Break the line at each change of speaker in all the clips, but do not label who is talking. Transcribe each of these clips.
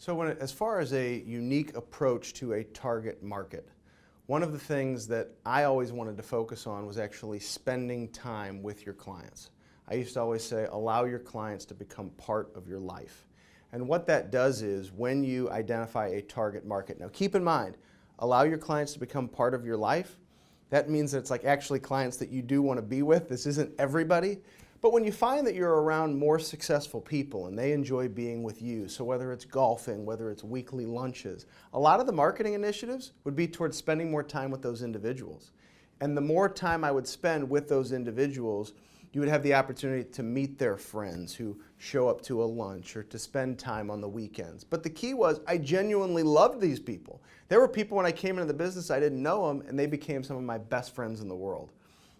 So as far as a unique approach to a target market, one of the things that I always wanted to focus on was actually spending time with your clients. I used to always say, allow your clients to become part of your life. And what that does is when you identify a target market, now keep in mind, allow your clients to become part of your life. That means that it's like actually clients that you do want to be with. This isn't everybody. But when you find that you're around more successful people and they enjoy being with you, so whether it's golfing, whether it's weekly lunches, a lot of the marketing initiatives would be towards spending more time with those individuals. And the more time I would spend with those individuals, you would have the opportunity to meet their friends who show up to a lunch or to spend time on the weekends. But the key was I genuinely loved these people. There were people when I came into the business, I didn't know them, and they became some of my best friends in the world.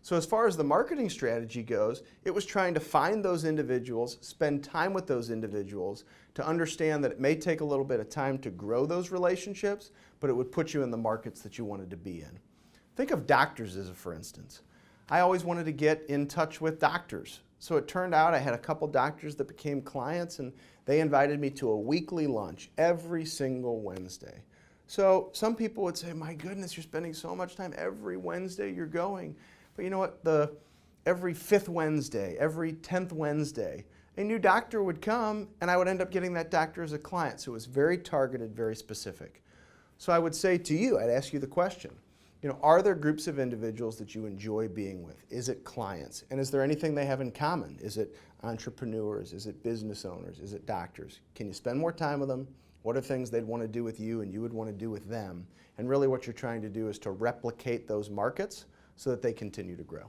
So as far as the marketing strategy goes, it was trying to find those individuals, spend time with those individuals, to understand that it may take a little bit of time to grow those relationships, but it would put you in the markets that you wanted to be in. Think of doctors as a for instance. I always wanted to get in touch with doctors. So it turned out I had a couple doctors that became clients, and they invited me to a weekly lunch every single Wednesday. So some people would say, my goodness, you're spending so much time every Wednesday you're going. But you know what, every 5th Wednesday, every 10th Wednesday, a new doctor would come and I would end up getting that doctor as a client. So it was very targeted, very specific. So I would say to you, I'd ask you the question, are there groups of individuals that you enjoy being with? Is it clients? And is there anything they have in common? Is it entrepreneurs? Is it business owners? Is it doctors? Can you spend more time with them? What are things they'd want to do with you and you would want to do with them? And really what you're trying to do is to replicate those markets so that they continue to grow.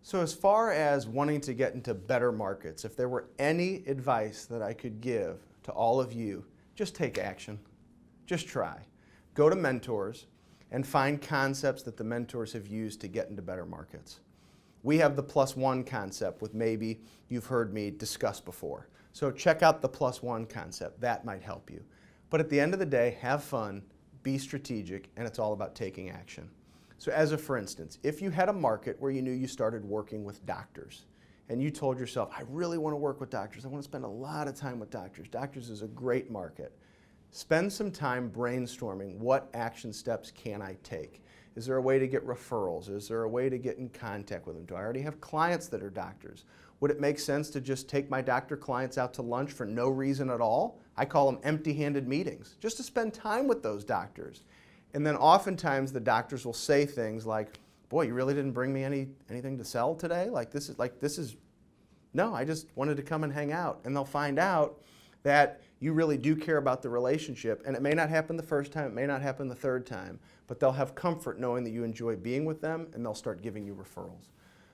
So as far as wanting to get into better markets, if there were any advice that I could give to all of you, just take action. Just try. Go to mentors and find concepts that the mentors have used to get into better markets. We have the +1 concept, with maybe you've heard me discuss before. So check out the +1 concept. That might help you. But at the end of the day, have fun, be strategic, and it's all about taking action. So as a for instance, if you had a market where you knew you started working with doctors, and you told yourself, I really want to work with doctors, I want to spend a lot of time with doctors. Doctors is a great market. Spend some time brainstorming, what action steps can I take? Is there a way to get referrals? Is there a way to get in contact with them? Do I already have clients that are doctors? Would it make sense to just take my doctor clients out to lunch for no reason at all? I call them empty-handed meetings, just to spend time with those doctors. And then oftentimes the doctors will say things like, boy, you really didn't bring me anything to sell today? No, I just wanted to come and hang out. And they'll find out that you really do care about the relationship, and it may not happen the first time, it may not happen the third time, but they'll have comfort knowing that you enjoy being with them, and they'll start giving you referrals.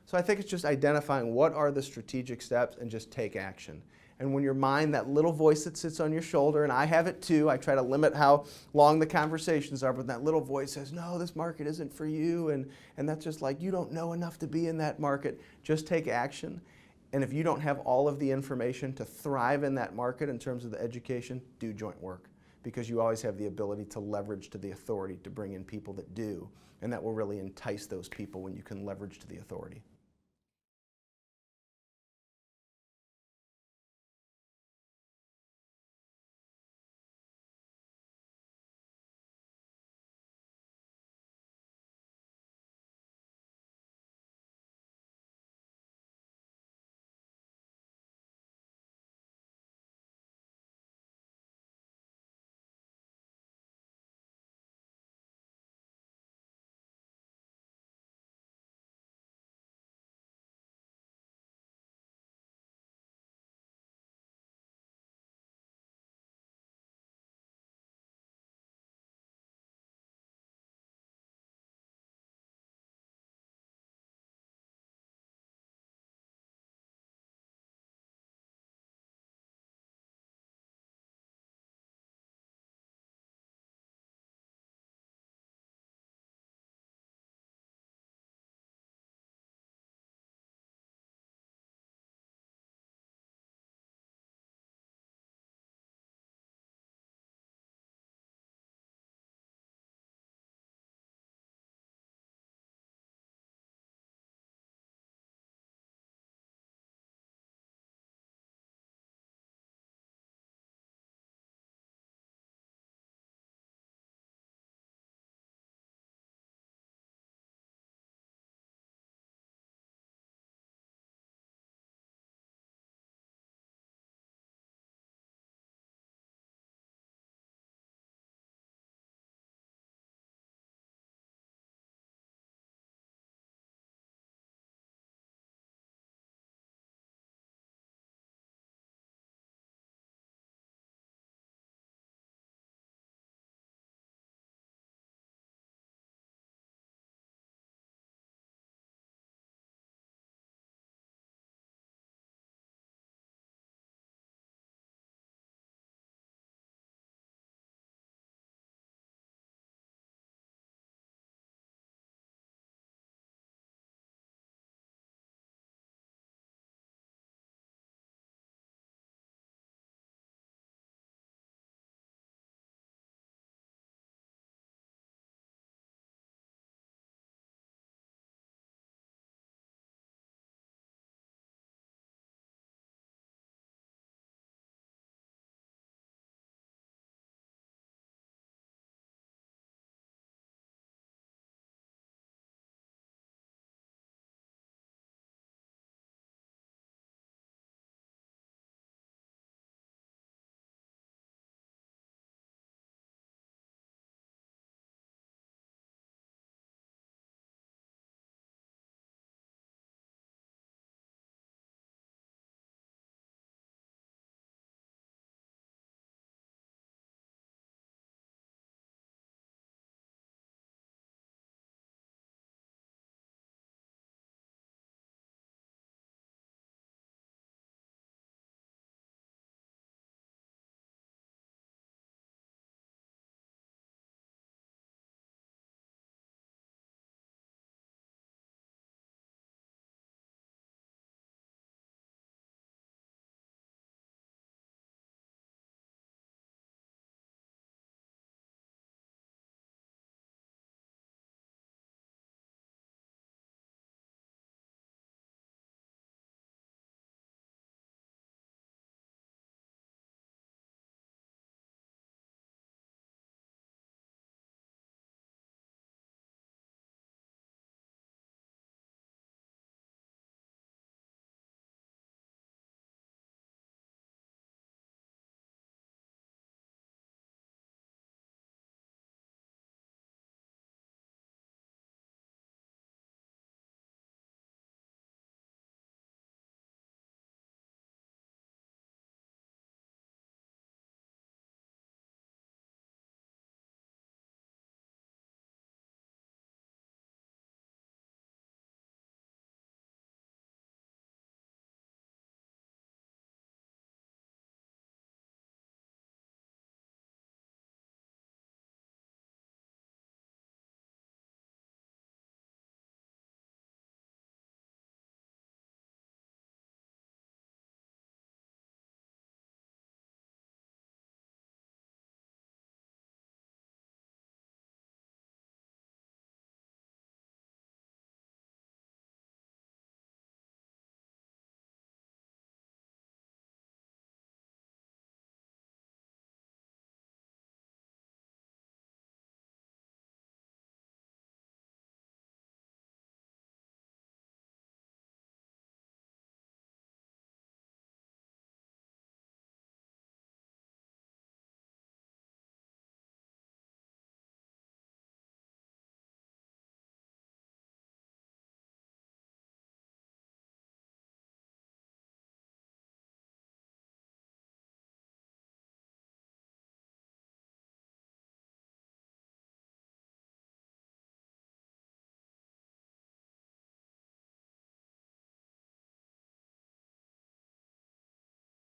So I think it's just identifying what are the strategic steps and just take action. And when your mind, that little voice that sits on your shoulder, and I have it too, I try to limit how long the conversations are, but that little voice says, no, this market isn't for you, and that's just like, you don't know enough to be in that market. Just take action. And if you don't have all of the information to thrive in that market in terms of the education, do joint work, because you always have the ability to leverage to the authority to bring in people that do, and that will really entice those people when you can leverage to the authority.